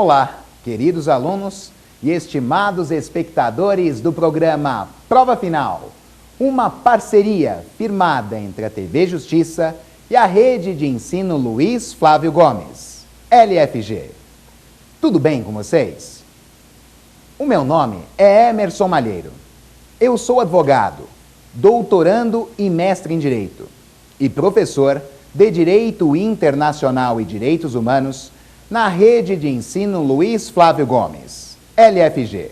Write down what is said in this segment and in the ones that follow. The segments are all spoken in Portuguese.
Olá, queridos alunos e estimados espectadores do programa Prova Final, uma parceria firmada entre a TV Justiça e a Rede de Ensino Luiz Flávio Gomes, LFG. Tudo bem com vocês? O meu nome é Emerson Malheiro. Eu sou advogado, doutorando e mestre em Direito e professor de Direito Internacional e Direitos Humanos na Rede de Ensino Luiz Flávio Gomes, LFG.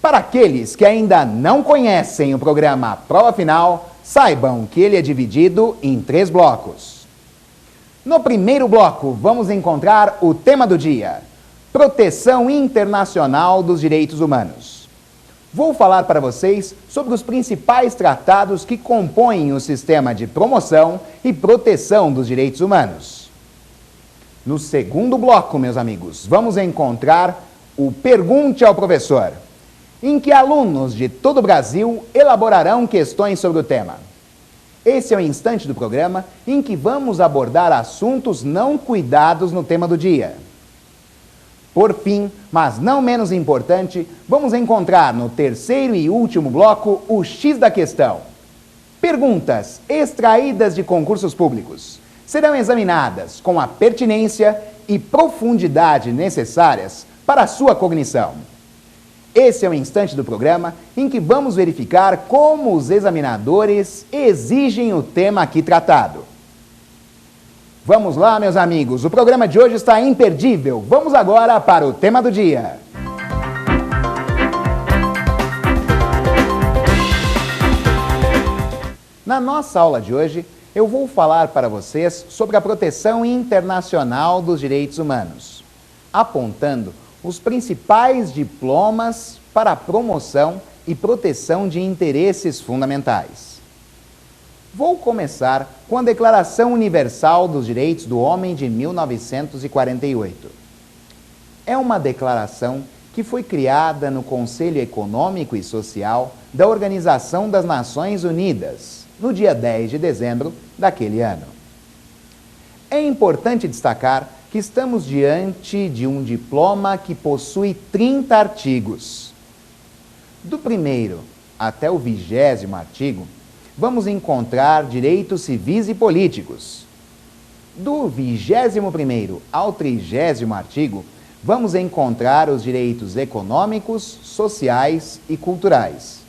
Para aqueles que ainda não conhecem o programa Prova Final, saibam que ele é dividido em 3 blocos. No primeiro bloco, vamos encontrar o tema do dia: Proteção Internacional dos Direitos Humanos. Vou falar para vocês sobre os principais tratados que compõem o sistema de promoção e proteção dos direitos humanos. No segundo bloco, meus amigos, vamos encontrar o Pergunte ao Professor, em que alunos de todo o Brasil elaborarão questões sobre o tema. Esse é o instante do programa em que vamos abordar assuntos não cuidados no tema do dia. Por fim, mas não menos importante, vamos encontrar no terceiro e último bloco o X da questão. Perguntas extraídas de concursos públicos serão examinadas com a pertinência e profundidade necessárias para a sua cognição. Esse é o instante do programa em que vamos verificar como os examinadores exigem o tema aqui tratado. Vamos lá, meus amigos, o programa de hoje está imperdível. Vamos agora para o tema do dia. Na nossa aula de hoje, eu vou falar para vocês sobre a proteção internacional dos direitos humanos, apontando os principais diplomas para a promoção e proteção de interesses fundamentais. Vou começar com a Declaração Universal dos Direitos do Homem de 1948. É uma declaração que foi criada no Conselho Econômico e Social da Organização das Nações Unidas, no dia 10 de dezembro daquele ano. É importante destacar que estamos diante de um diploma que possui 30 artigos. Do primeiro até o 20º artigo, vamos encontrar direitos civis e políticos. Do 21º ao 30º artigo, vamos encontrar os direitos econômicos, sociais e culturais.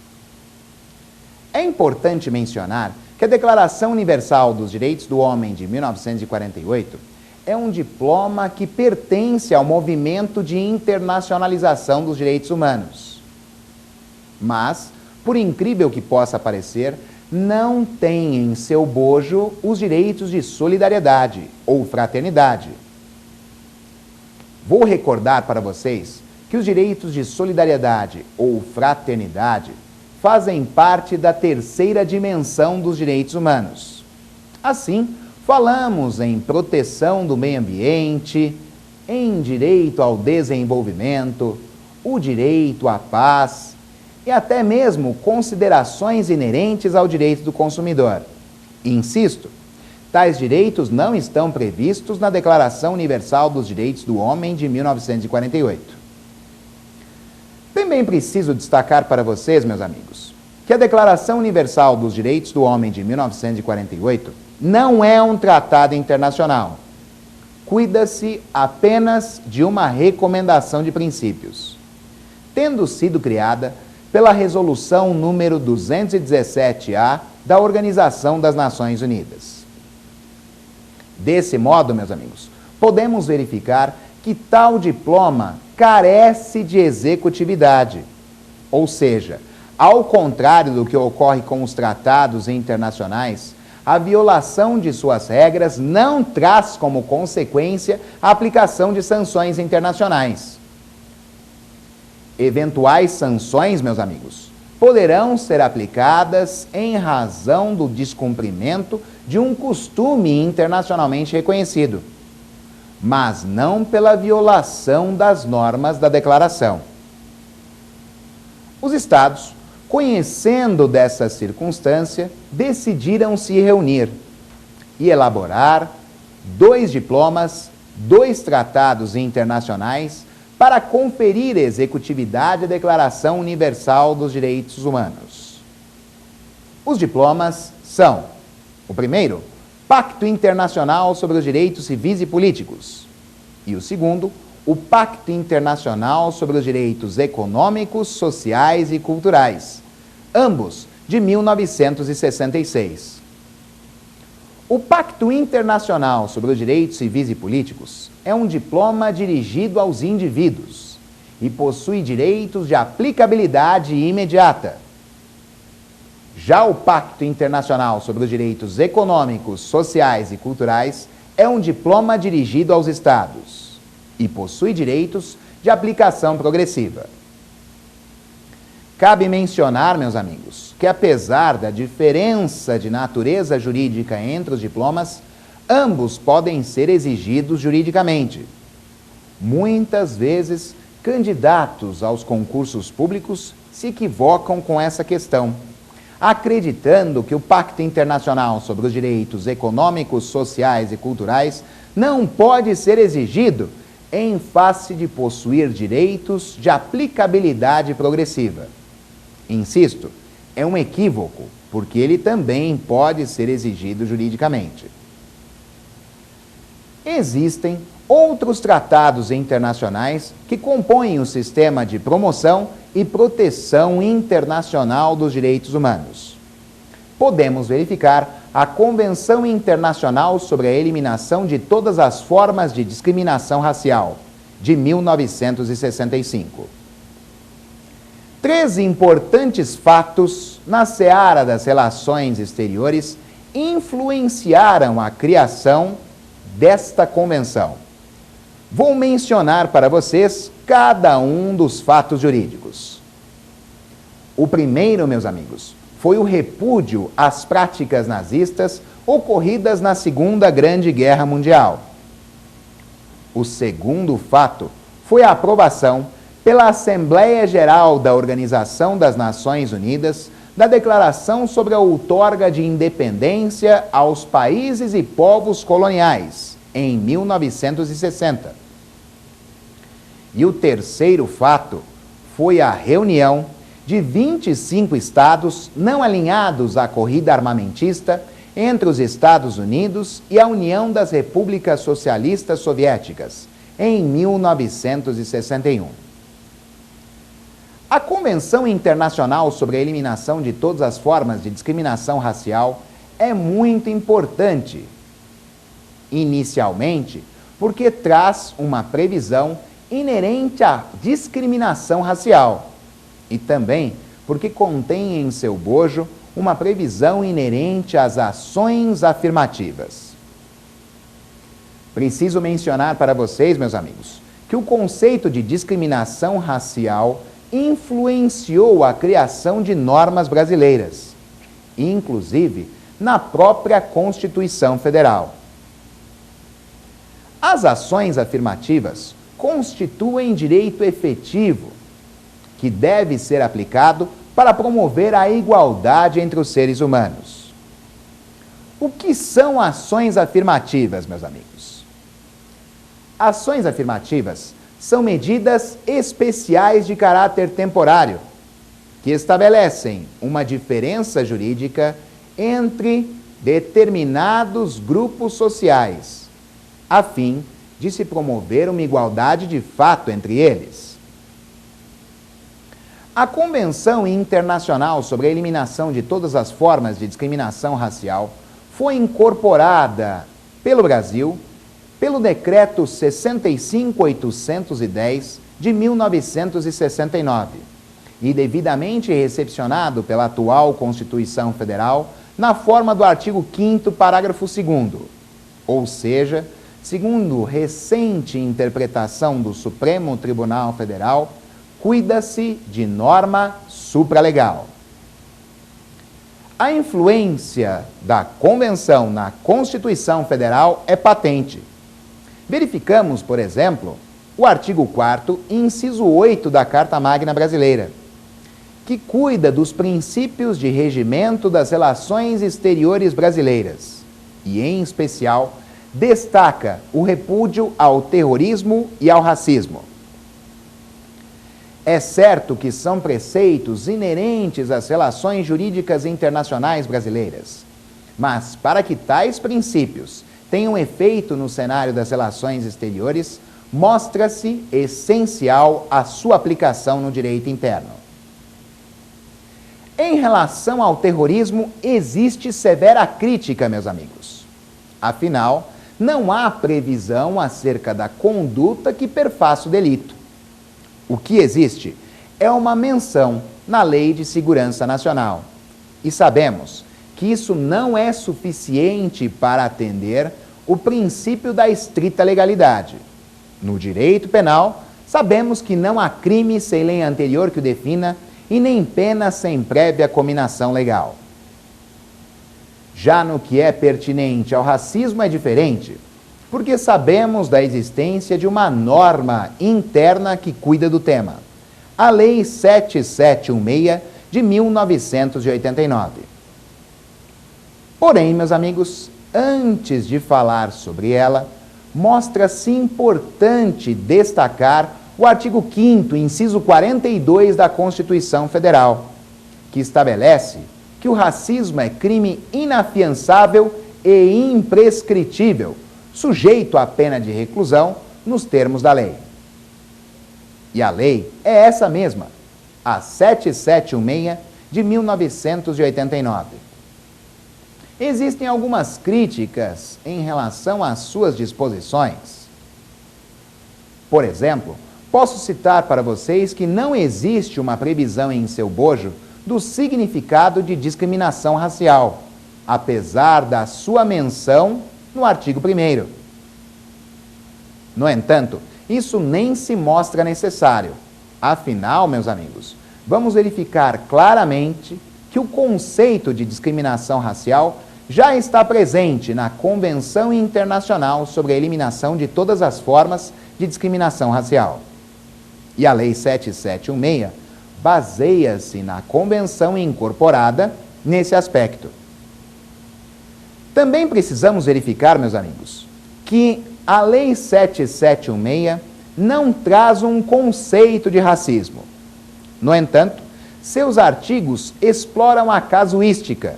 É importante mencionar que a Declaração Universal dos Direitos do Homem de 1948 é um diploma que pertence ao movimento de internacionalização dos direitos humanos. Mas, por incrível que possa parecer, não tem em seu bojo os direitos de solidariedade ou fraternidade. Vou recordar para vocês que os direitos de solidariedade ou fraternidade fazem parte da terceira dimensão dos direitos humanos. Assim, falamos em proteção do meio ambiente, em direito ao desenvolvimento, o direito à paz e até mesmo considerações inerentes ao direito do consumidor. Insisto, tais direitos não estão previstos na Declaração Universal dos Direitos do Homem de 1948. Também preciso destacar para vocês, meus amigos, que a Declaração Universal dos Direitos do Homem de 1948 não é um tratado internacional. Cuida-se apenas de uma recomendação de princípios, tendo sido criada pela Resolução número 217-A da Organização das Nações Unidas. Desse modo, meus amigos, podemos verificar que tal diploma carece de executividade, ou seja, ao contrário do que ocorre com os tratados internacionais, a violação de suas regras não traz como consequência a aplicação de sanções internacionais. Eventuais sanções, meus amigos, poderão ser aplicadas em razão do descumprimento de um costume internacionalmente reconhecido, mas não pela violação das normas da declaração. Os Estados, conhecendo dessa circunstância, decidiram se reunir e elaborar 2 diplomas 2 tratados internacionais para conferir executividade à Declaração Universal dos Direitos Humanos. Os diplomas são: o primeiro, Pacto Internacional sobre os Direitos Civis e Políticos, e o segundo, o Pacto Internacional sobre os Direitos Econômicos, Sociais e Culturais, ambos de 1966. O Pacto Internacional sobre os Direitos Civis e Políticos é um diploma dirigido aos indivíduos e possui direitos de aplicabilidade imediata. Já o Pacto Internacional sobre os Direitos Econômicos, Sociais e Culturais é um diploma dirigido aos Estados e possui direitos de aplicação progressiva. Cabe mencionar, meus amigos, que apesar da diferença de natureza jurídica entre os diplomas, ambos podem ser exigidos juridicamente. Muitas vezes, candidatos aos concursos públicos se equivocam com essa questão, acreditando que o Pacto Internacional sobre os Direitos Econômicos, Sociais e Culturais não pode ser exigido em face de possuir direitos de aplicabilidade progressiva. Insisto, é um equívoco, porque ele também pode ser exigido juridicamente. Existem outros tratados internacionais que compõem o sistema de promoção e proteção internacional dos direitos humanos. Podemos verificar a Convenção Internacional sobre a Eliminação de Todas as Formas de Discriminação Racial, de 1965. 3 importantes fatos na seara das relações exteriores influenciaram a criação desta convenção. Vou mencionar para vocês cada um dos fatos jurídicos. O primeiro, meus amigos, foi o repúdio às práticas nazistas ocorridas na Segunda Grande Guerra Mundial. O segundo fato foi a aprovação pela Assembleia Geral da Organização das Nações Unidas da Declaração sobre a outorga de independência aos países e povos coloniais, em 1960. E o terceiro fato foi a reunião de 25 estados não alinhados à corrida armamentista entre os Estados Unidos e a União das Repúblicas Socialistas Soviéticas, em 1961. A Convenção Internacional sobre a Eliminação de Todas as Formas de Discriminação Racial é muito importante. Inicialmente, porque traz uma previsão inerente à discriminação racial e também porque contém em seu bojo uma previsão inerente às ações afirmativas. Preciso mencionar para vocês, meus amigos, que o conceito de discriminação racial influenciou a criação de normas brasileiras, inclusive na própria Constituição Federal. As ações afirmativas constituem direito efetivo que deve ser aplicado para promover a igualdade entre os seres humanos. O que são ações afirmativas, meus amigos? Ações afirmativas são medidas especiais de caráter temporário, que estabelecem uma diferença jurídica entre determinados grupos sociais, a fim de se promover uma igualdade de fato entre eles. A Convenção Internacional sobre a Eliminação de Todas as Formas de Discriminação Racial foi incorporada pelo Brasil pelo Decreto 65.810 de 1969 e devidamente recepcionado pela atual Constituição Federal na forma do artigo 5º, parágrafo 2º, ou seja, segundo recente interpretação do Supremo Tribunal Federal, cuida-se de norma supralegal. A influência da Convenção na Constituição Federal é patente. Verificamos, por exemplo, o artigo 4º, inciso 8 da Carta Magna Brasileira, que cuida dos princípios de regimento das relações exteriores brasileiras e, em especial, destaca o repúdio ao terrorismo e ao racismo. É certo que são preceitos inerentes às relações jurídicas internacionais brasileiras, mas para que tais princípios tenham efeito no cenário das relações exteriores, mostra-se essencial a sua aplicação no direito interno. Em relação ao terrorismo, existe severa crítica, meus amigos. Afinal, não há previsão acerca da conduta que perfaça o delito. O que existe é uma menção na Lei de Segurança Nacional. E sabemos que isso não é suficiente para atender o princípio da estrita legalidade. No direito penal, sabemos que não há crime sem lei anterior que o defina e nem pena sem prévia cominação legal. Já no que é pertinente ao racismo é diferente, porque sabemos da existência de uma norma interna que cuida do tema, a Lei 7716 de 1989. Porém, meus amigos, antes de falar sobre ela, mostra-se importante destacar o artigo 5º, inciso 42 da Constituição Federal, que estabelece que o racismo é crime inafiançável e imprescritível, sujeito à pena de reclusão nos termos da lei. E a lei é essa mesma, a 7716 de 1989. Existem algumas críticas em relação às suas disposições. Por exemplo, posso citar para vocês que não existe uma previsão em seu bojo do significado de discriminação racial, apesar da sua menção no artigo 1º. No entanto, isso nem se mostra necessário. Afinal, meus amigos, vamos verificar claramente que o conceito de discriminação racial já está presente na Convenção Internacional sobre a Eliminação de Todas as Formas de Discriminação Racial. E a Lei 7716 baseia-se na Convenção incorporada nesse aspecto. Também precisamos verificar, meus amigos, que a Lei 7716 não traz um conceito de racismo. No entanto, seus artigos exploram a casuística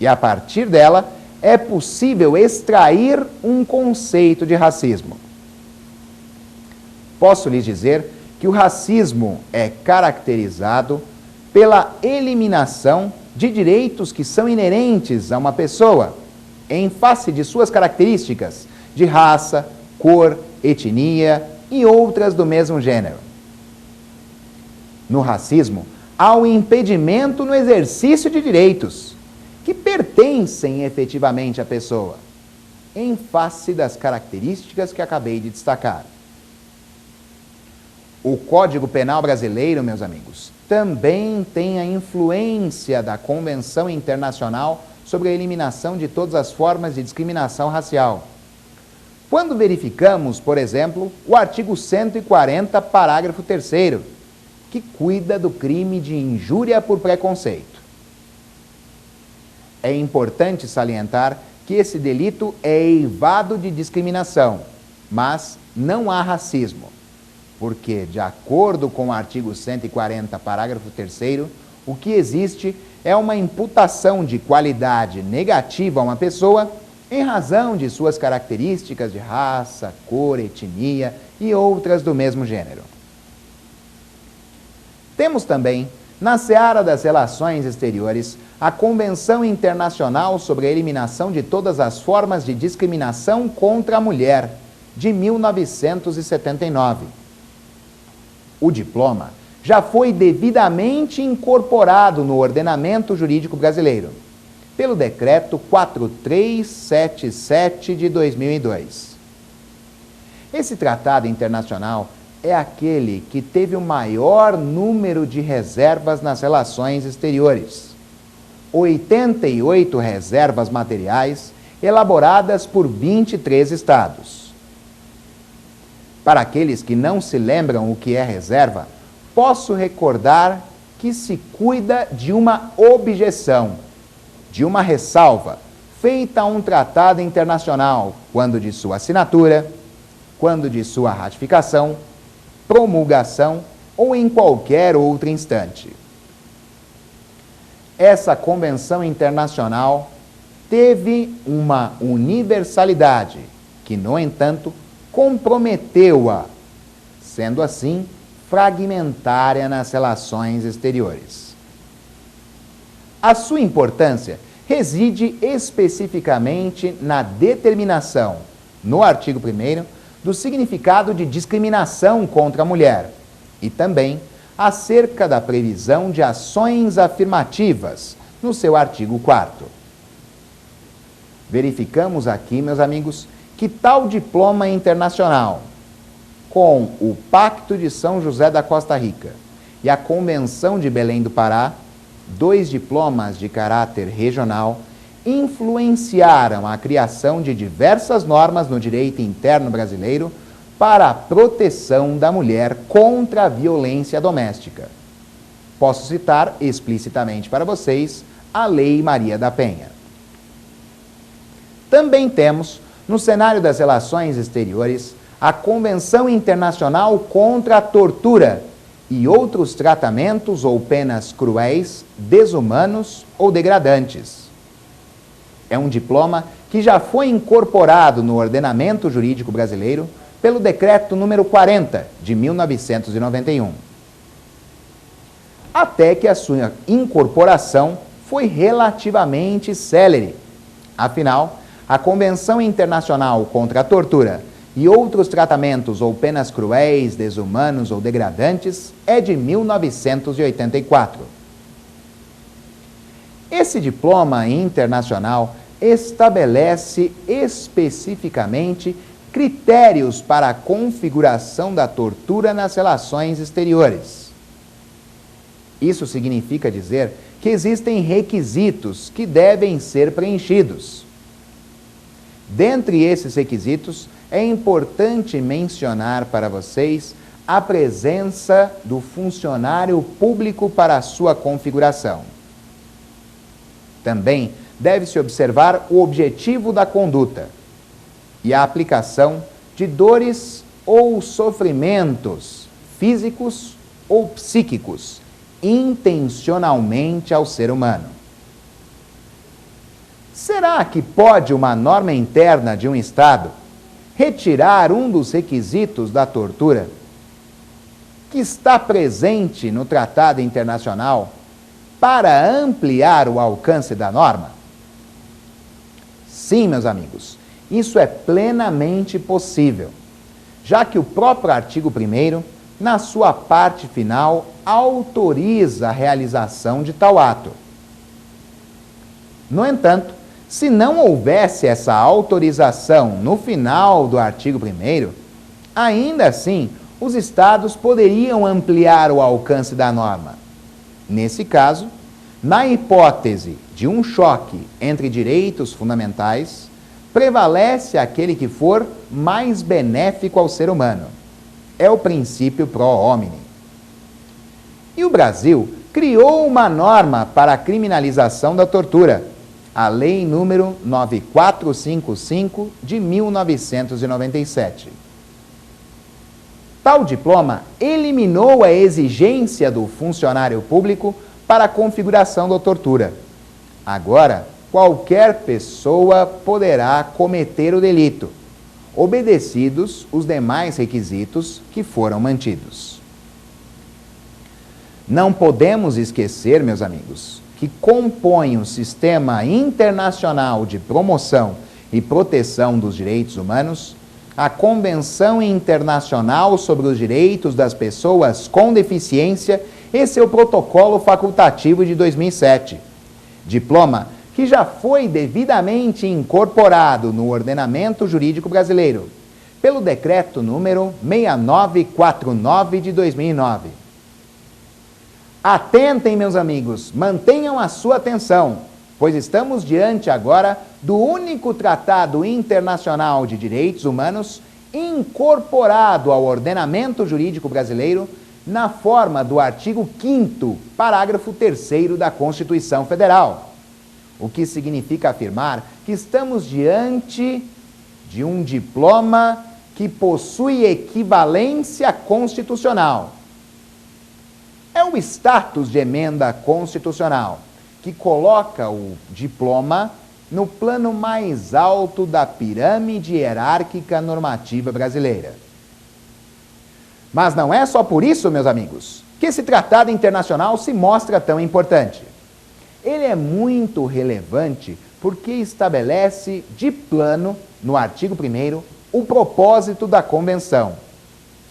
e, a partir dela, é possível extrair um conceito de racismo. Posso lhes dizer que o racismo é caracterizado pela eliminação de direitos que são inerentes a uma pessoa, em face de suas características de raça, cor, etnia e outras do mesmo gênero. No racismo, há um impedimento no exercício de direitos que pertencem efetivamente à pessoa, em face das características que acabei de destacar. O Código Penal brasileiro, meus amigos, também tem a influência da Convenção Internacional sobre a Eliminação de Todas as Formas de Discriminação Racial. Quando verificamos, por exemplo, o artigo 140, parágrafo 3º, que cuida do crime de injúria por preconceito. É importante salientar que esse delito é eivado de discriminação, mas não há racismo, porque, de acordo com o artigo 140, parágrafo 3º, o que existe é uma imputação de qualidade negativa a uma pessoa em razão de suas características de raça, cor, etnia e outras do mesmo gênero. Temos também, na seara das relações exteriores, a Convenção Internacional sobre a Eliminação de Todas as Formas de Discriminação contra a Mulher, de 1979. O diploma já foi devidamente incorporado no ordenamento jurídico brasileiro, pelo Decreto 4377 de 2002. Esse tratado internacional é aquele que teve o maior número de reservas nas relações exteriores. 88 reservas materiais elaboradas por 23 estados. Para aqueles que não se lembram o que é reserva, posso recordar que se cuida de uma objeção, de uma ressalva, feita a um tratado internacional, quando de sua assinatura, quando de sua ratificação, promulgação ou em qualquer outro instante. Essa convenção internacional teve uma universalidade que, no entanto, comprometeu-a, sendo assim fragmentária nas relações exteriores. A sua importância reside especificamente na determinação, no artigo 1º, do significado de discriminação contra a mulher e também acerca da previsão de ações afirmativas, no seu artigo 4º. Verificamos aqui, meus amigos, que tal diploma internacional, com o Pacto de São José da Costa Rica e a Convenção de Belém do Pará, 2 diplomas de caráter regional, influenciaram a criação de diversas normas no direito interno brasileiro para a proteção da mulher contra a violência doméstica. Posso citar explicitamente para vocês a Lei Maria da Penha. Também temos, no cenário das relações exteriores, a Convenção Internacional contra a Tortura e outros tratamentos ou penas cruéis, desumanos ou degradantes. É um diploma que já foi incorporado no ordenamento jurídico brasileiro pelo Decreto número 40, de 1991. Até que a sua incorporação foi relativamente célere. Afinal, a Convenção Internacional contra a Tortura e outros tratamentos ou penas cruéis, desumanos ou degradantes é de 1984. Esse diploma internacional estabelece especificamente critérios para a configuração da tortura nas relações exteriores. Isso significa dizer que existem requisitos que devem ser preenchidos. Dentre esses requisitos, é importante mencionar para vocês a presença do funcionário público para a sua configuração. Também deve-se observar o objetivo da conduta e a aplicação de dores ou sofrimentos físicos ou psíquicos intencionalmente ao ser humano. Será que pode uma norma interna de um Estado retirar um dos requisitos da tortura que está presente no Tratado Internacional para ampliar o alcance da norma? Sim, meus amigos, isso é plenamente possível, já que o próprio artigo 1º, na sua parte final, autoriza a realização de tal ato. No entanto, se não houvesse essa autorização no final do artigo 1º, ainda assim, os Estados poderiam ampliar o alcance da norma. Nesse caso, na hipótese de um choque entre direitos fundamentais, prevalece aquele que for mais benéfico ao ser humano. É o princípio pro homine. E o Brasil criou uma norma para a criminalização da tortura, a Lei número 9455 de 1997. Tal diploma eliminou a exigência do funcionário público para a configuração da tortura. Agora, qualquer pessoa poderá cometer o delito, obedecidos os demais requisitos que foram mantidos. Não podemos esquecer, meus amigos, que compõem o Sistema Internacional de Promoção e Proteção dos Direitos Humanos a Convenção Internacional sobre os Direitos das Pessoas com Deficiência e seu protocolo facultativo de 2007. Diploma que já foi devidamente incorporado no ordenamento jurídico brasileiro, pelo Decreto número 6949 de 2009. Atentem, meus amigos, mantenham a sua atenção, pois estamos diante agora do único tratado internacional de direitos humanos incorporado ao ordenamento jurídico brasileiro na forma do artigo 5º, parágrafo 3º da Constituição Federal, o que significa afirmar que estamos diante de um diploma que possui equivalência constitucional. É o status de emenda constitucional, que coloca o diploma no plano mais alto da pirâmide hierárquica normativa brasileira. Mas não é só por isso, meus amigos, que esse tratado internacional se mostra tão importante. Ele é muito relevante porque estabelece de plano, no artigo 1º, o propósito da convenção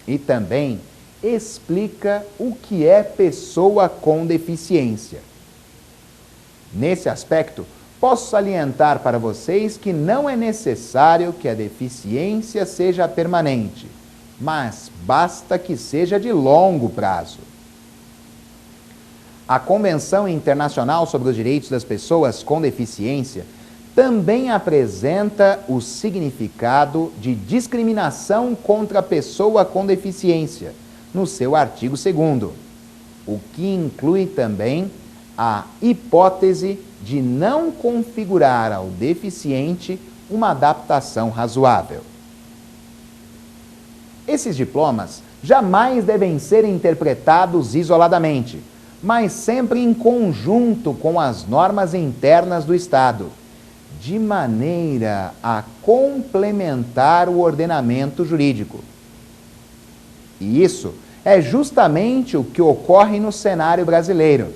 e também explica o que é pessoa com deficiência. Nesse aspecto, posso salientar para vocês que não é necessário que a deficiência seja permanente, mas basta que seja de longo prazo. A Convenção Internacional sobre os Direitos das Pessoas com Deficiência também apresenta o significado de discriminação contra a pessoa com deficiência, no seu artigo 2º, o que inclui também a hipótese de não configurar ao deficiente uma adaptação razoável. Esses diplomas jamais devem ser interpretados isoladamente, mas sempre em conjunto com as normas internas do Estado, de maneira a complementar o ordenamento jurídico. E isso é justamente o que ocorre no cenário brasileiro,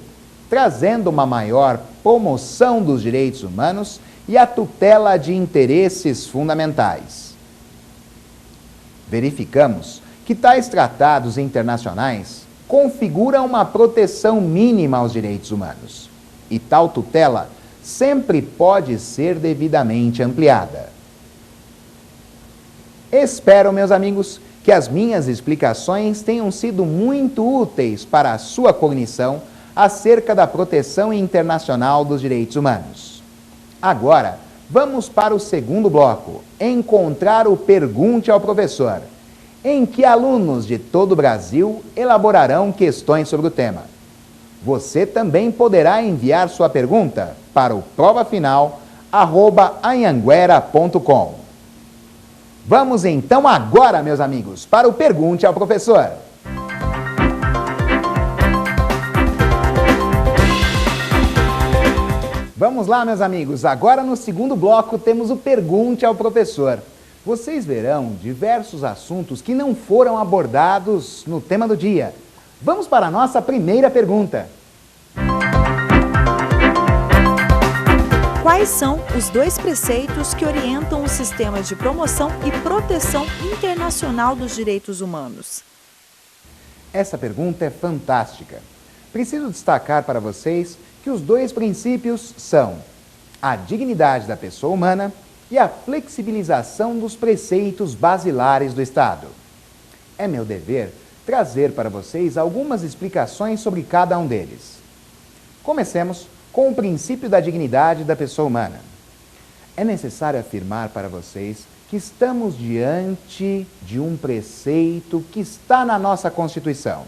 trazendo uma maior promoção dos direitos humanos e a tutela de interesses fundamentais. Verificamos que tais tratados internacionais configuram uma proteção mínima aos direitos humanos, e tal tutela sempre pode ser devidamente ampliada. Espero, meus amigos, que as minhas explicações tenham sido muito úteis para a sua cognição acerca da proteção internacional dos direitos humanos. Agora, vamos para o segundo bloco, encontrar o Pergunte ao Professor, em que alunos de todo o Brasil elaborarão questões sobre o tema. Você também poderá enviar sua pergunta para o provafinal@anhanguera.com. Vamos então agora, meus amigos, para o Pergunte ao Professor. Vamos lá, meus amigos. Agora no segundo bloco temos o Pergunte ao Professor. Vocês verão diversos assuntos que não foram abordados no tema do dia. Vamos para a nossa primeira pergunta. Quais são os 2 preceitos que orientam os sistemas de promoção e proteção internacional dos direitos humanos? Essa pergunta é fantástica. Preciso destacar para vocês que os 2 princípios são a dignidade da pessoa humana e a flexibilização dos preceitos basilares do Estado. É meu dever trazer para vocês algumas explicações sobre cada um deles. Comecemos com o princípio da dignidade da pessoa humana. É necessário afirmar para vocês que estamos diante de um preceito que está na nossa Constituição,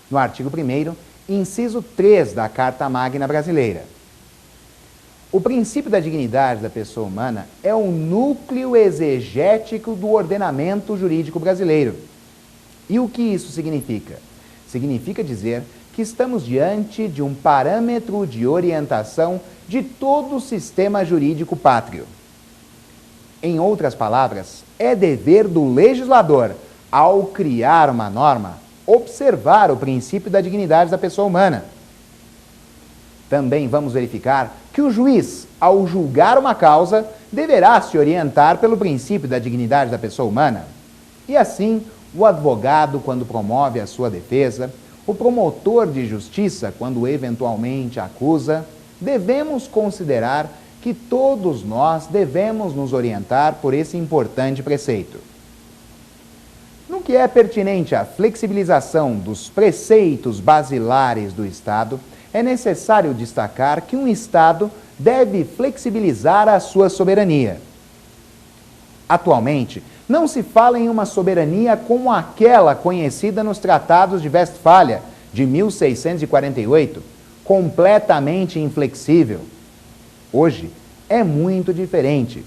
no artigo 1º, inciso 3 da Carta Magna Brasileira. O princípio da dignidade da pessoa humana é o núcleo exegético do ordenamento jurídico brasileiro. E o que isso significa? Significa dizer que estamos diante de um parâmetro de orientação de todo o sistema jurídico pátrio. Em outras palavras, é dever do legislador, ao criar uma norma, observar o princípio da dignidade da pessoa humana. Também vamos verificar que o juiz, ao julgar uma causa, deverá se orientar pelo princípio da dignidade da pessoa humana. E assim, o advogado, quando promove a sua defesa, o promotor de justiça, quando eventualmente acusa, devemos considerar que todos nós devemos nos orientar por esse importante preceito. No que é pertinente à flexibilização dos preceitos basilares do Estado, é necessário destacar que um Estado deve flexibilizar a sua soberania. Atualmente, não se fala em uma soberania como aquela conhecida nos Tratados de Westfália, de 1648, completamente inflexível. Hoje, é muito diferente.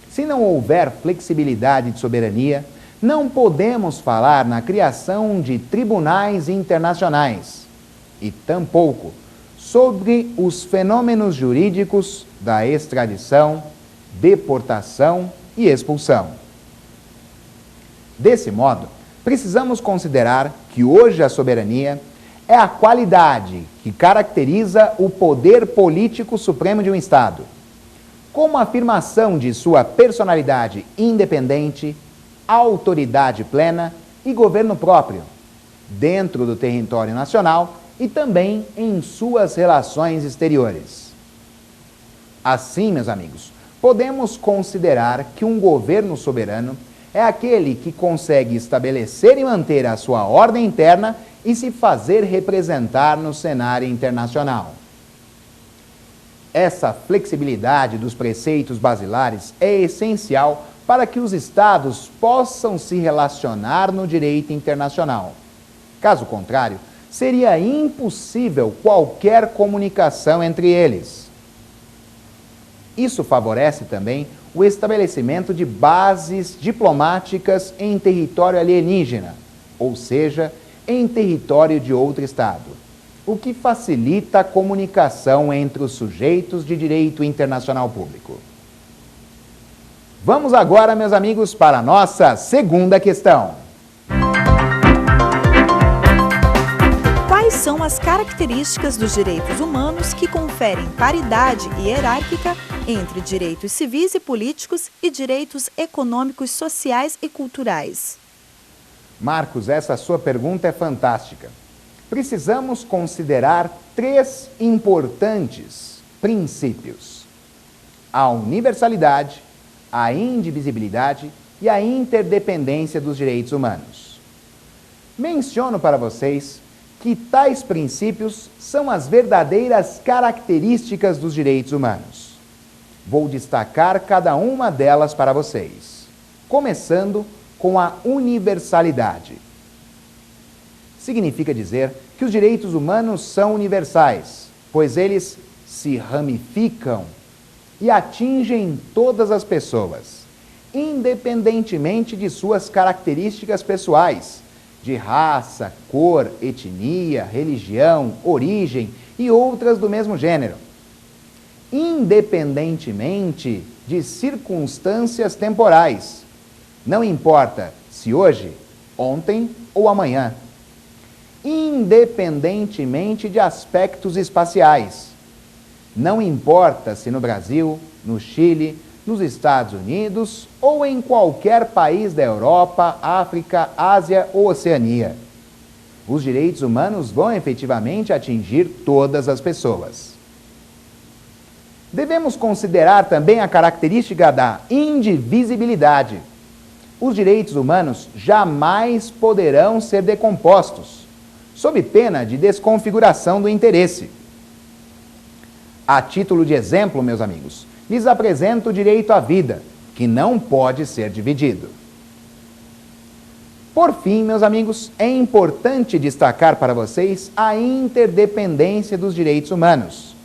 Se não houver flexibilidade de soberania, não podemos falar na criação de tribunais internacionais e tampouco sobre os fenômenos jurídicos da extradição, deportação e expulsão. Desse modo, precisamos considerar que hoje a soberania é a qualidade que caracteriza o poder político supremo de um Estado, como afirmação de sua personalidade independente, autoridade plena e governo próprio, dentro do território nacional e também em suas relações exteriores. Assim, meus amigos, podemos considerar que um governo soberano é aquele que consegue estabelecer e manter a sua ordem interna e se fazer representar no cenário internacional. Essa flexibilidade dos preceitos basilares é essencial para que os Estados possam se relacionar no direito internacional. Caso contrário, seria impossível qualquer comunicação entre eles. Isso favorece também o estabelecimento de bases diplomáticas em território alienígena, ou seja, em território de outro Estado, o que facilita a comunicação entre os sujeitos de direito internacional público. Vamos agora, meus amigos, para a nossa segunda questão. Quais são as características dos direitos humanos que conferem paridade hierárquica entre direitos civis e políticos e direitos econômicos, sociais e culturais? Marcos, essa sua pergunta é fantástica. Precisamos considerar 3 importantes princípios: a universalidade, a indivisibilidade e a interdependência dos direitos humanos. Menciono para vocês que tais princípios são as verdadeiras características dos direitos humanos. Vou destacar cada uma delas para vocês, começando com a universalidade. Significa dizer que os direitos humanos são universais, pois eles se ramificam e atingem todas as pessoas, independentemente de suas características pessoais, de raça, cor, etnia, religião, origem e outras do mesmo gênero, independentemente de circunstâncias temporais. Não importa se hoje, ontem ou amanhã. Independentemente de aspectos espaciais. Não importa se no Brasil, no Chile, nos Estados Unidos ou em qualquer país da Europa, África, Ásia ou Oceania. Os direitos humanos vão efetivamente atingir todas as pessoas. Devemos considerar também a característica da indivisibilidade. Os direitos humanos jamais poderão ser decompostos, sob pena de desconfiguração do interesse. A título de exemplo, meus amigos, lhes apresento o direito à vida, que não pode ser dividido. Por fim, meus amigos, é importante destacar para vocês a interdependência dos direitos humanos,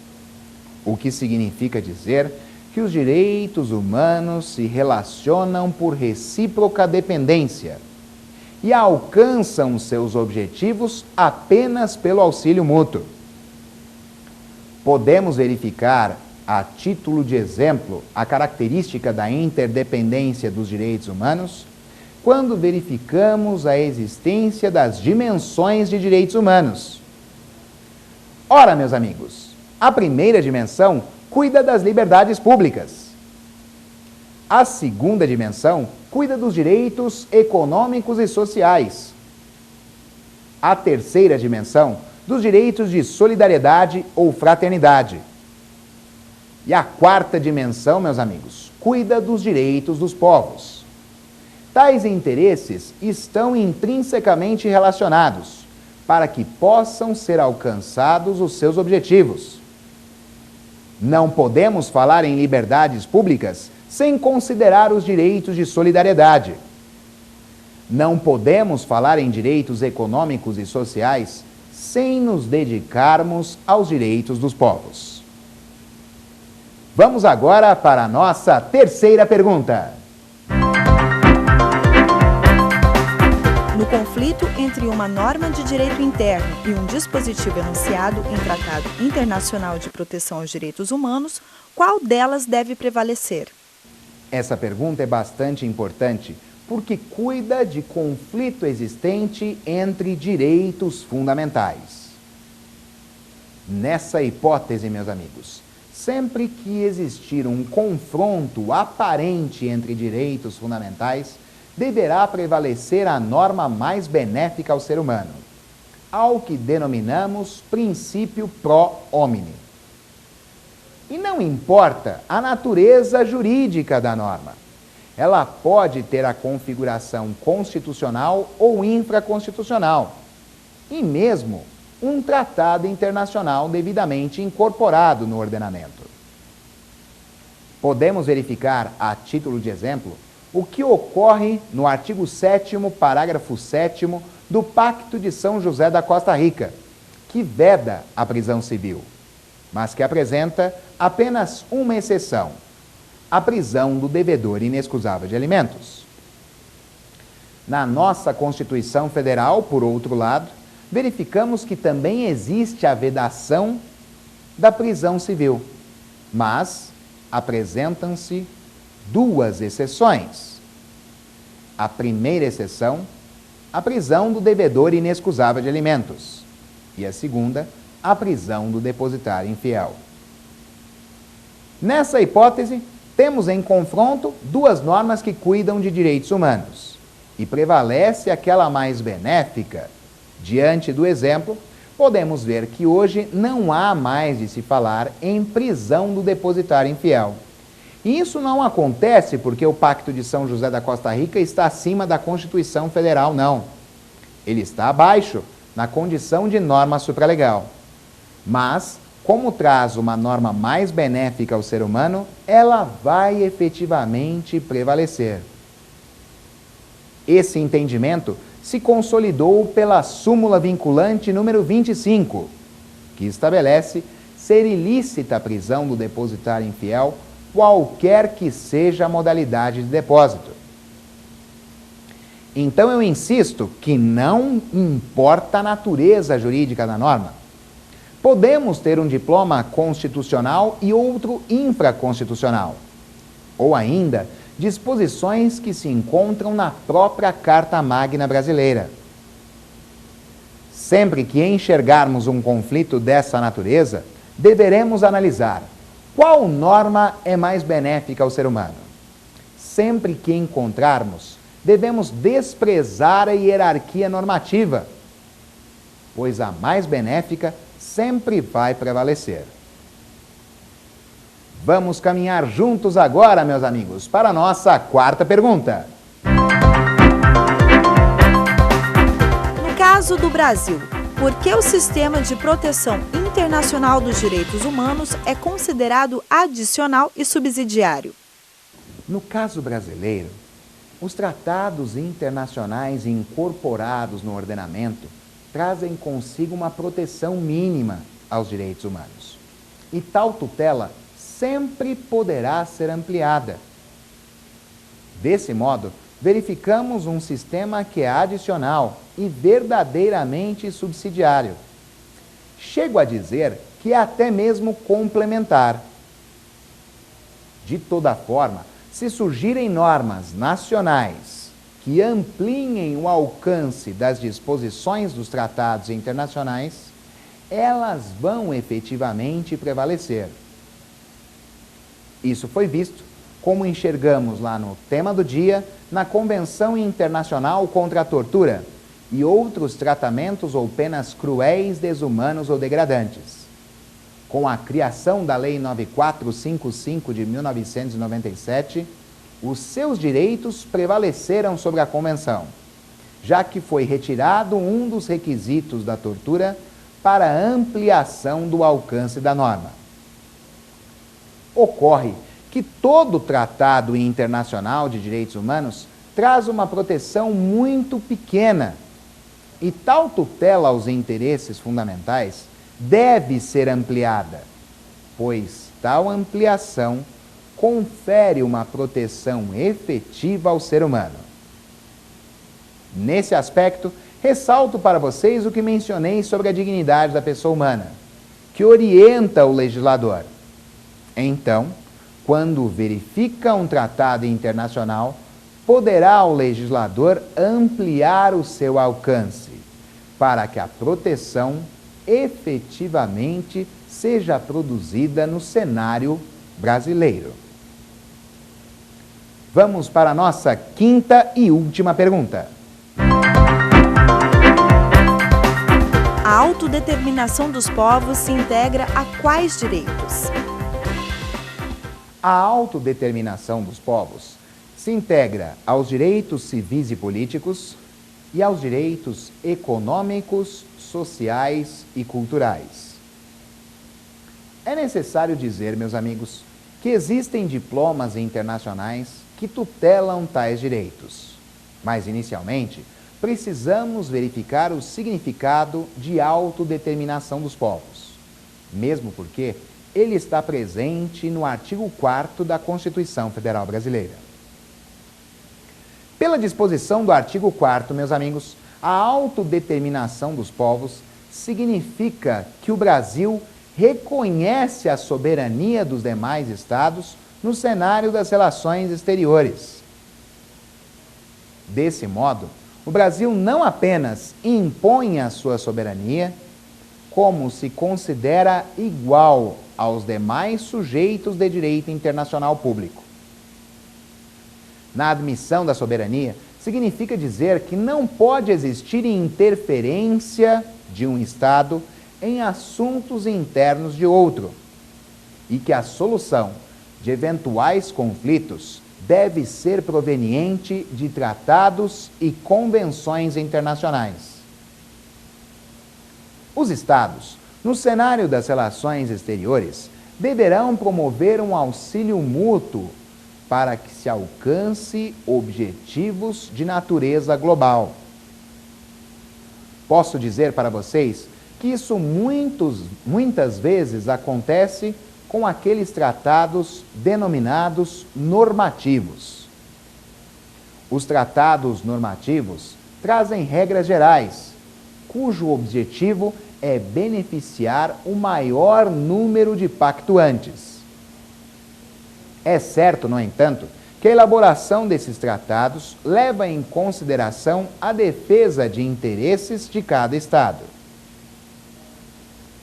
o que significa dizer que os direitos humanos se relacionam por recíproca dependência e alcançam seus objetivos apenas pelo auxílio mútuo. Podemos verificar, a título de exemplo, a característica da interdependência dos direitos humanos quando verificamos a existência das dimensões de direitos humanos. Ora, meus amigos, a primeira dimensão cuida das liberdades públicas. A segunda dimensão cuida dos direitos econômicos e sociais. A terceira dimensão, dos direitos de solidariedade ou fraternidade. E a quarta dimensão, meus amigos, cuida dos direitos dos povos. Tais interesses estão intrinsecamente relacionados para que possam ser alcançados os seus objetivos. Não podemos falar em liberdades públicas sem considerar os direitos de solidariedade. Não podemos falar em direitos econômicos e sociais sem nos dedicarmos aos direitos dos povos. Vamos agora para a nossa terceira pergunta. No conflito entre uma norma de direito interno e um dispositivo enunciado em Tratado Internacional de Proteção aos Direitos Humanos, qual delas deve prevalecer? Essa pergunta é bastante importante porque cuida de conflito existente entre direitos fundamentais. Nessa hipótese, meus amigos, sempre que existir um confronto aparente entre direitos fundamentais, deverá prevalecer a norma mais benéfica ao ser humano, ao que denominamos princípio pro homine. E não importa a natureza jurídica da norma, ela pode ter a configuração constitucional ou infraconstitucional, e mesmo um tratado internacional devidamente incorporado no ordenamento. Podemos verificar, a título de exemplo, o que ocorre no artigo 7º, parágrafo 7º do Pacto de São José da Costa Rica, que veda a prisão civil, mas que apresenta apenas uma exceção: a prisão do devedor inexcusável de alimentos. Na nossa Constituição Federal, por outro lado, verificamos que também existe a vedação da prisão civil, mas apresentam-se duas exceções. A primeira exceção, a prisão do devedor inexcusável de alimentos, e a segunda, a prisão do depositário infiel. Nessa hipótese, temos em confronto duas normas que cuidam de direitos humanos, e prevalece aquela mais benéfica. Diante do exemplo, podemos ver que hoje não há mais de se falar em prisão do depositário infiel. E isso não acontece porque o Pacto de São José da Costa Rica está acima da Constituição Federal, não. Ele está abaixo, na condição de norma supralegal. Mas, como traz uma norma mais benéfica ao ser humano, ela vai efetivamente prevalecer. Esse entendimento se consolidou pela súmula vinculante número 25, que estabelece ser ilícita a prisão do depositário infiel, qualquer que seja a modalidade de depósito. Então eu insisto que não importa a natureza jurídica da norma. Podemos ter um diploma constitucional e outro infraconstitucional, ou ainda disposições que se encontram na própria Carta Magna brasileira. Sempre que enxergarmos um conflito dessa natureza, deveremos analisar qual norma é mais benéfica ao ser humano. Sempre que encontrarmos, devemos desprezar a hierarquia normativa, pois a mais benéfica sempre vai prevalecer. Vamos caminhar juntos agora, meus amigos, para a nossa quarta pergunta. No caso do Brasil, por que o sistema de proteção internacional dos direitos humanos é considerado adicional e subsidiário? No caso brasileiro, os tratados internacionais incorporados no ordenamento trazem consigo uma proteção mínima aos direitos humanos. E tal tutela sempre poderá ser ampliada. Desse modo, verificamos um sistema que é adicional e verdadeiramente subsidiário. Chego a dizer que é até mesmo complementar. De toda forma, se surgirem normas nacionais que ampliem o alcance das disposições dos tratados internacionais, elas vão efetivamente prevalecer. Isso foi visto, como enxergamos lá no tema do dia, na Convenção Internacional contra a Tortura e outros tratamentos ou penas cruéis, desumanos ou degradantes. Com a criação da Lei 9455 de 1997, os seus direitos prevaleceram sobre a Convenção, já que foi retirado um dos requisitos da tortura para a ampliação do alcance da norma. Ocorre que todo tratado internacional de direitos humanos traz uma proteção muito pequena e tal tutela aos interesses fundamentais deve ser ampliada, pois tal ampliação confere uma proteção efetiva ao ser humano. Nesse aspecto, ressalto para vocês o que mencionei sobre a dignidade da pessoa humana, que orienta o legislador. Então, quando verifica um tratado internacional, poderá o legislador ampliar o seu alcance, para que a proteção efetivamente seja produzida no cenário brasileiro. Vamos para a nossa quinta e última pergunta. A autodeterminação dos povos se integra a quais direitos? A autodeterminação dos povos se integra aos direitos civis e políticos e aos direitos econômicos, sociais e culturais. É necessário dizer, meus amigos, que existem diplomas internacionais que tutelam tais direitos. Mas, inicialmente, precisamos verificar o significado de autodeterminação dos povos, mesmo porque ele está presente no artigo 4º da Constituição Federal Brasileira. Pela disposição do artigo 4º, meus amigos, a autodeterminação dos povos significa que o Brasil reconhece a soberania dos demais estados no cenário das relações exteriores. Desse modo, o Brasil não apenas impõe a sua soberania, como se considera igual aos demais sujeitos de direito internacional público. Na admissão da soberania, significa dizer que não pode existir interferência de um Estado em assuntos internos de outro, e que a solução de eventuais conflitos deve ser proveniente de tratados e convenções internacionais. Os Estados, no cenário das relações exteriores, deverão promover um auxílio mútuo para que se alcance objetivos de natureza global. Posso dizer para vocês que isso muitas vezes acontece com aqueles tratados denominados normativos. Os tratados normativos trazem regras gerais, cujo objetivo é beneficiar o maior número de pactuantes. É certo, no entanto, que a elaboração desses tratados leva em consideração a defesa de interesses de cada Estado.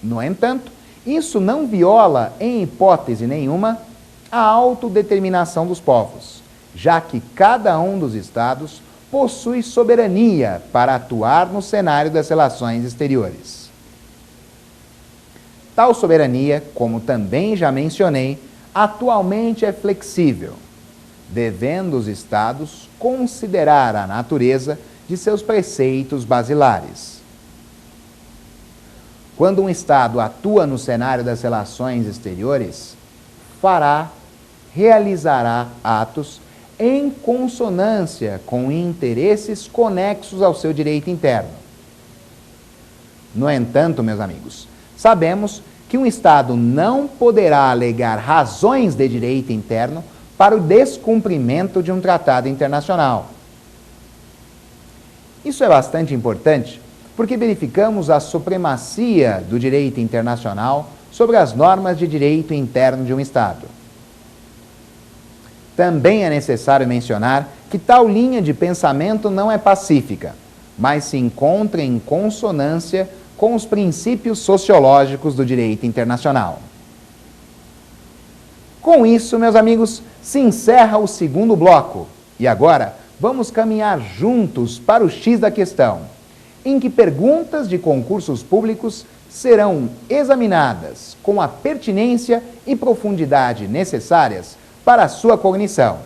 No entanto, isso não viola, em hipótese nenhuma, a autodeterminação dos povos, já que cada um dos Estados possui soberania para atuar no cenário das relações exteriores. Tal soberania, como também já mencionei, atualmente é flexível, devendo os Estados considerar a natureza de seus preceitos basilares. Quando um Estado atua no cenário das relações exteriores, realizará atos em consonância com interesses conexos ao seu direito interno. No entanto, meus amigos, sabemos que um Estado não poderá alegar razões de direito interno para o descumprimento de um tratado internacional. Isso é bastante importante porque verificamos a supremacia do direito internacional sobre as normas de direito interno de um Estado. Também é necessário mencionar que tal linha de pensamento não é pacífica, mas se encontra em consonância com os princípios sociológicos do direito internacional. Com isso, meus amigos, se encerra o segundo bloco. E agora, vamos caminhar juntos para o X da questão, em que perguntas de concursos públicos serão examinadas com a pertinência e profundidade necessárias para a sua cognição.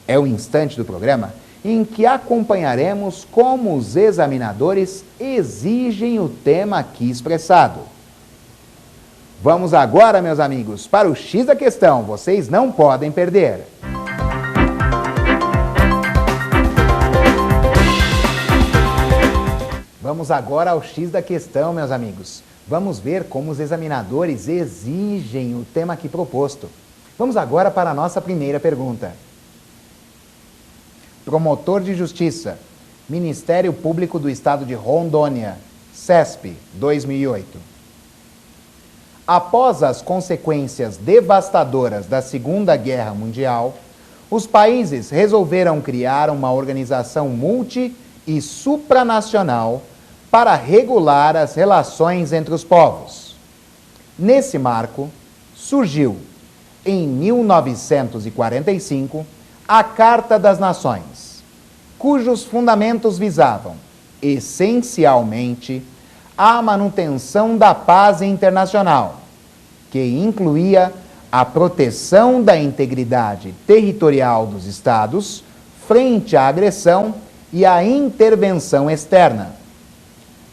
É o instante do programa em que acompanharemos como os examinadores exigem o tema aqui expressado. Vamos agora, meus amigos, para o X da questão. Vocês não podem perder. Vamos agora ao X da questão, meus amigos. Vamos ver como os examinadores exigem o tema aqui proposto. Vamos agora para a nossa primeira pergunta. Promotor de Justiça, Ministério Público do Estado de Rondônia, CESP, 2008. Após as consequências devastadoras da Segunda Guerra Mundial, os países resolveram criar uma organização multi- e supranacional para regular as relações entre os povos. Nesse marco, surgiu, em 1945, a Carta das Nações, cujos fundamentos visavam, essencialmente, a manutenção da paz internacional, que incluía a proteção da integridade territorial dos Estados frente à agressão e à intervenção externa,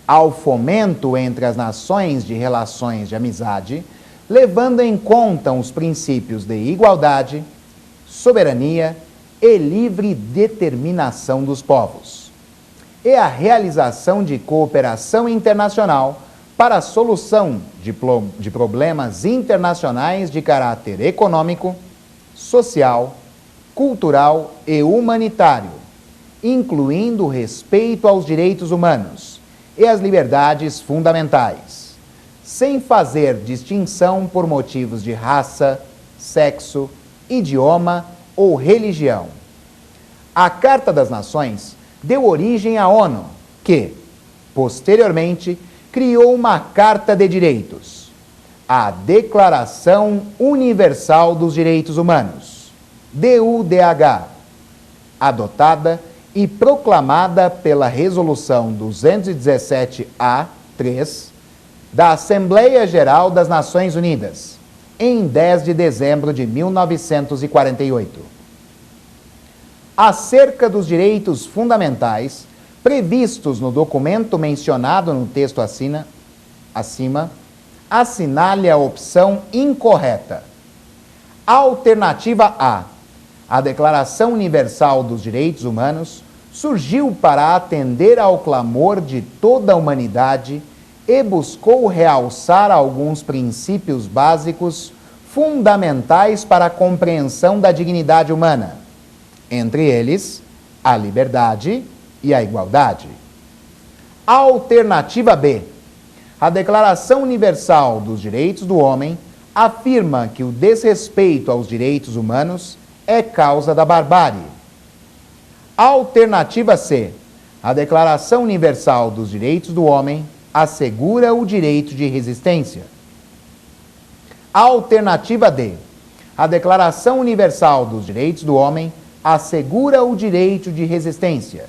ao fomento entre as nações de relações de amizade, levando em conta os princípios de igualdade, soberania e livre determinação dos povos, e a realização de cooperação internacional para a solução de problemas internacionais de caráter econômico, social, cultural e humanitário, incluindo o respeito aos direitos humanos e às liberdades fundamentais, sem fazer distinção por motivos de raça, sexo, idioma ou religião. A Carta das Nações deu origem à ONU, que, posteriormente, criou uma Carta de Direitos, a Declaração Universal dos Direitos Humanos, DUDH, adotada e proclamada pela Resolução 217-A-3 da Assembleia Geral das Nações Unidas, em 10 de dezembro de 1948. Acerca dos direitos fundamentais previstos no documento mencionado no texto acima, assinale a opção incorreta. Alternativa A. A Declaração Universal dos Direitos Humanos surgiu para atender ao clamor de toda a humanidade e buscou realçar alguns princípios básicos fundamentais para a compreensão da dignidade humana, entre eles, a liberdade e a igualdade. Alternativa B. A Declaração Universal dos Direitos do Homem afirma que o desrespeito aos direitos humanos é causa da barbárie. Alternativa C. A Declaração Universal dos Direitos do Homem assegura o direito de resistência. Alternativa D. A Declaração Universal dos Direitos do Homem assegura o direito de resistência.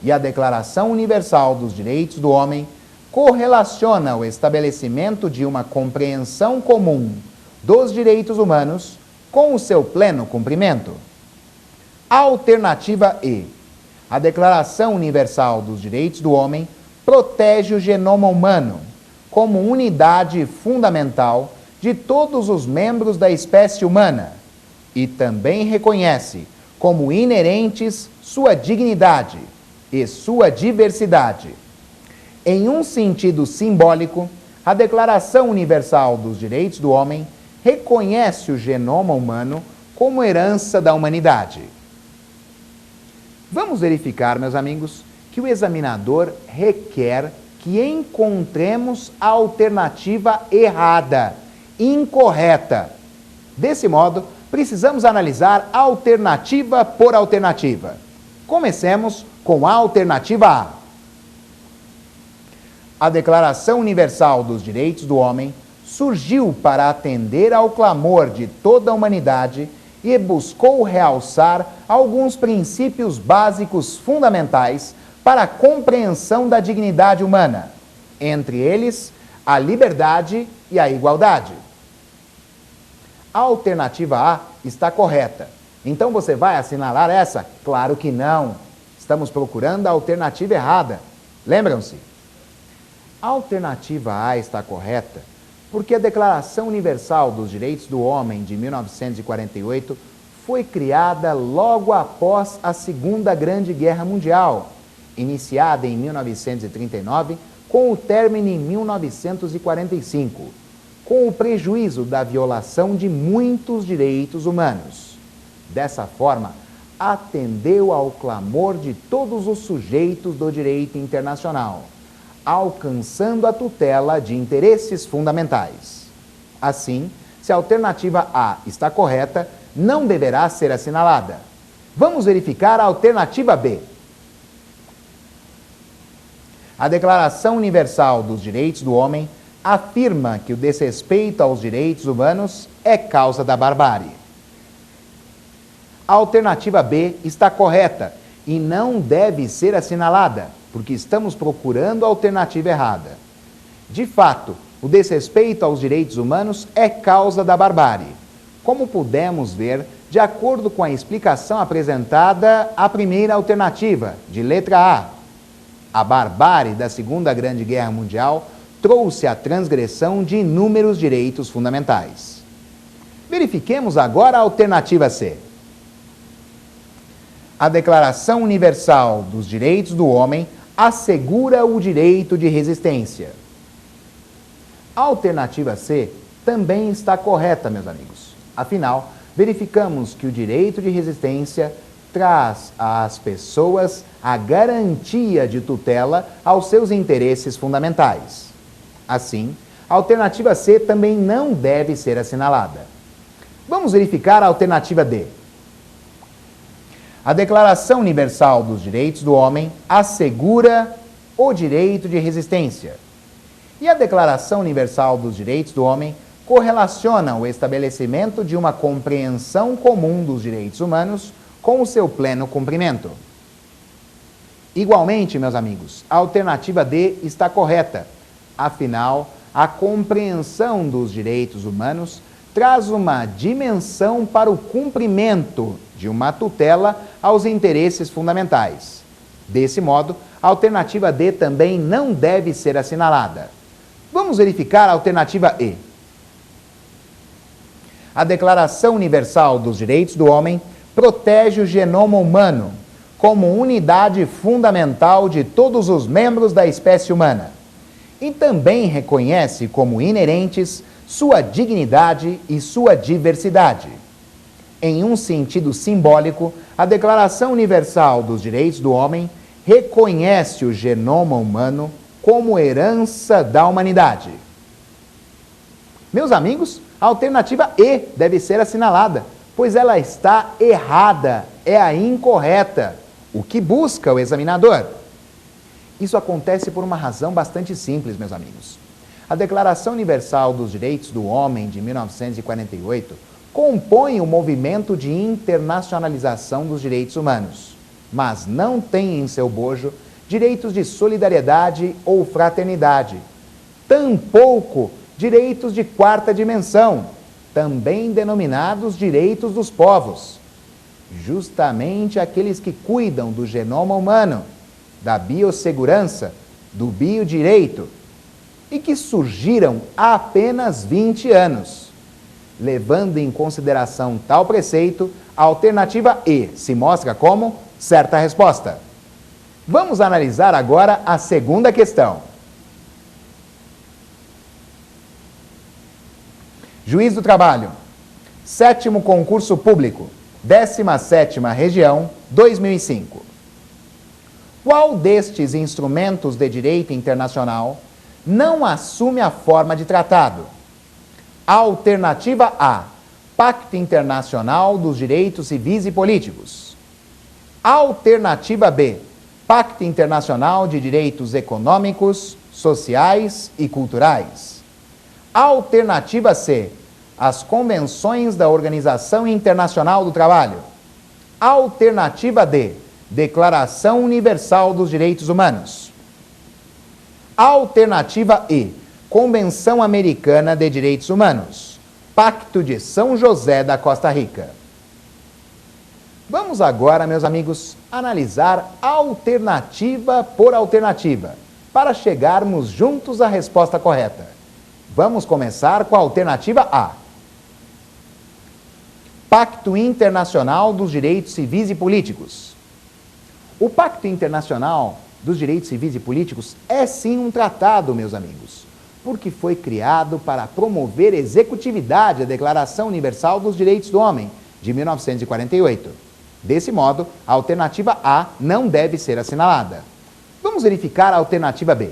E a Declaração Universal dos Direitos do Homem correlaciona o estabelecimento de uma compreensão comum dos direitos humanos com o seu pleno cumprimento. Alternativa E. A Declaração Universal dos Direitos do Homem protege o genoma humano como unidade fundamental de todos os membros da espécie humana e também reconhece como inerentes sua dignidade e sua diversidade. Em um sentido simbólico, a Declaração Universal dos Direitos do Homem reconhece o genoma humano como herança da humanidade. Vamos verificar, meus amigos, que o examinador requer que encontremos a alternativa errada, incorreta. Desse modo, precisamos analisar alternativa por alternativa. Comecemos com a alternativa A. A Declaração Universal dos Direitos do Homem surgiu para atender ao clamor de toda a humanidade e buscou realçar alguns princípios básicos fundamentais para a compreensão da dignidade humana, entre eles a liberdade e a igualdade. A alternativa A está correta. Então você vai assinalar essa? Claro que não. Estamos procurando a alternativa errada. Lembram-se? A alternativa A está correta porque a Declaração Universal dos Direitos do Homem de 1948 foi criada logo após a Segunda Grande Guerra Mundial, iniciada em 1939 com o término em 1945, com o prejuízo da violação de muitos direitos humanos. Dessa forma, atendeu ao clamor de todos os sujeitos do direito internacional, alcançando a tutela de interesses fundamentais. Assim, se a alternativa A está correta, não deverá ser assinalada. Vamos verificar a alternativa B. A Declaração Universal dos Direitos do Homem afirma que o desrespeito aos direitos humanos é causa da barbárie. A alternativa B está correta e não deve ser assinalada, porque estamos procurando a alternativa errada. De fato, o desrespeito aos direitos humanos é causa da barbárie. Como pudemos ver, de acordo com a explicação apresentada, a primeira alternativa, de letra A barbárie da Segunda Grande Guerra Mundial trouxe a transgressão de inúmeros direitos fundamentais. Verifiquemos agora a alternativa C. A Declaração Universal dos Direitos do Homem assegura o direito de resistência. A alternativa C também está correta, meus amigos. Afinal, verificamos que o direito de resistência traz às pessoas a garantia de tutela aos seus interesses fundamentais. Assim, a alternativa C também não deve ser assinalada. Vamos verificar a alternativa D. A Declaração Universal dos Direitos do Homem assegura o direito de resistência. E a Declaração Universal dos Direitos do Homem correlaciona o estabelecimento de uma compreensão comum dos direitos humanos com o seu pleno cumprimento. Igualmente, meus amigos, a alternativa D está correta. Afinal, a compreensão dos direitos humanos traz uma dimensão para o cumprimento de uma tutela aos interesses fundamentais. Desse modo, a alternativa D também não deve ser assinalada. Vamos verificar a alternativa E. A Declaração Universal dos Direitos do Homem protege o genoma humano como unidade fundamental de todos os membros da espécie humana e também reconhece como inerentes sua dignidade e sua diversidade. Em um sentido simbólico, a Declaração Universal dos Direitos do Homem reconhece o genoma humano como herança da humanidade. Meus amigos, a alternativa E deve ser assinalada, pois ela está errada, é a incorreta, o que busca o examinador. Isso acontece por uma razão bastante simples, meus amigos. A Declaração Universal dos Direitos do Homem de 1948 compõe o movimento de internacionalização dos direitos humanos, mas não tem em seu bojo direitos de solidariedade ou fraternidade, tampouco direitos de quarta dimensão, também denominados direitos dos povos. Justamente aqueles que cuidam do genoma humano, da biossegurança, do biodireito, e que surgiram há apenas 20 anos. Levando em consideração tal preceito, a alternativa E se mostra como certa resposta. Vamos analisar agora a segunda questão. Juiz do Trabalho, 7º concurso público, 17ª região, 2005. Qual destes instrumentos de direito internacional não assume a forma de tratado? Alternativa A, Pacto Internacional dos Direitos Civis e Políticos. Alternativa B, Pacto Internacional de Direitos Econômicos, Sociais e Culturais. Alternativa C, as Convenções da Organização Internacional do Trabalho. Alternativa D, Declaração Universal dos Direitos Humanos. Alternativa E, Convenção Americana de Direitos Humanos. Pacto de São José da Costa Rica. Vamos agora, meus amigos, analisar alternativa por alternativa, para chegarmos juntos à resposta correta. Vamos começar com a alternativa A. Pacto Internacional dos Direitos Civis e Políticos. O Pacto Internacional dos Direitos Civis e Políticos é sim um tratado, meus amigos, porque foi criado para promover executividade da Declaração Universal dos Direitos do Homem, de 1948. Desse modo, a alternativa A não deve ser assinalada. Vamos verificar a alternativa B.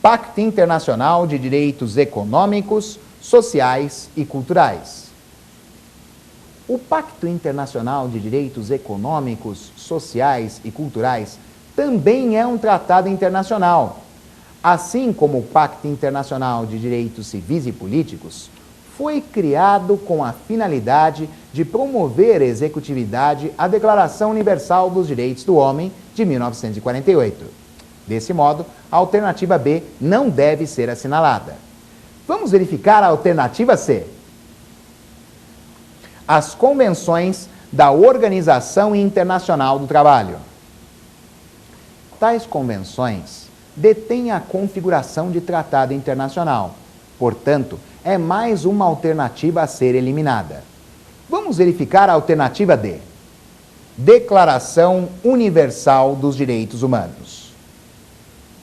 Pacto Internacional de Direitos Econômicos, Sociais e Culturais. O Pacto Internacional de Direitos Econômicos, Sociais e Culturais também é um tratado internacional. Assim como o Pacto Internacional de Direitos Civis e Políticos, foi criado com a finalidade de promover a executividade à Declaração Universal dos Direitos do Homem de 1948. Desse modo, a alternativa B não deve ser assinalada. Vamos verificar a alternativa C. As convenções da Organização Internacional do Trabalho. Tais convenções detêm a configuração de tratado internacional. Portanto, é mais uma alternativa a ser eliminada. Vamos verificar a alternativa D. Declaração Universal dos Direitos Humanos.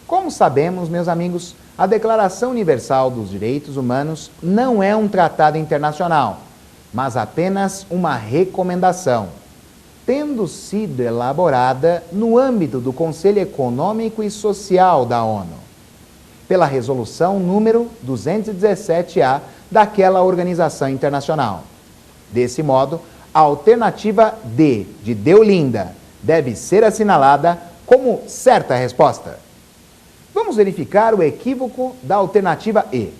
Como sabemos, meus amigos, a Declaração Universal dos Direitos Humanos não é um tratado internacional, mas apenas uma recomendação, tendo sido elaborada no âmbito do Conselho Econômico e Social da ONU, pela resolução número 217-A daquela organização internacional. Desse modo, a alternativa D, de Deolinda, deve ser assinalada como certa resposta. Vamos verificar o equívoco da alternativa E.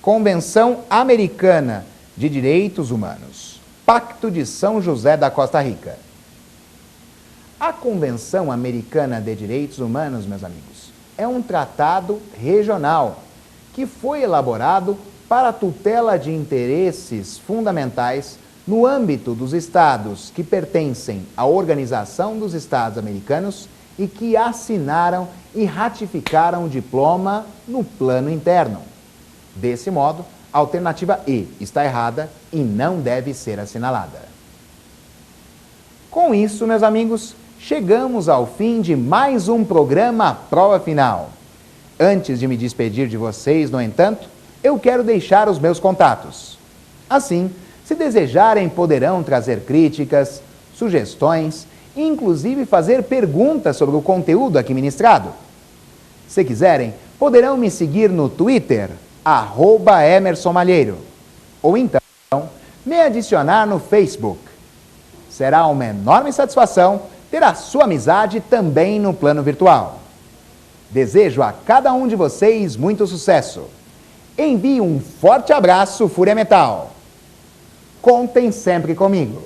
Convenção Americana de Direitos Humanos. Pacto de São José da Costa Rica. A Convenção Americana de Direitos Humanos, meus amigos, é um tratado regional que foi elaborado para a tutela de interesses fundamentais no âmbito dos estados que pertencem à Organização dos Estados Americanos e que assinaram e ratificaram o diploma no plano interno. Desse modo, a alternativa E está errada e não deve ser assinalada. Com isso, meus amigos, chegamos ao fim de mais um programa Prova Final. Antes de me despedir de vocês, no entanto, eu quero deixar os meus contatos. Assim, se desejarem, poderão trazer críticas, sugestões e inclusive fazer perguntas sobre o conteúdo aqui ministrado. Se quiserem, poderão me seguir no Twitter, @EmersonMalheiro, ou então me adicionar no Facebook. Será uma enorme satisfação ter a sua amizade também no plano virtual. Desejo a cada um de vocês muito sucesso. Envie um forte abraço, Fúria Metal. Contem sempre comigo.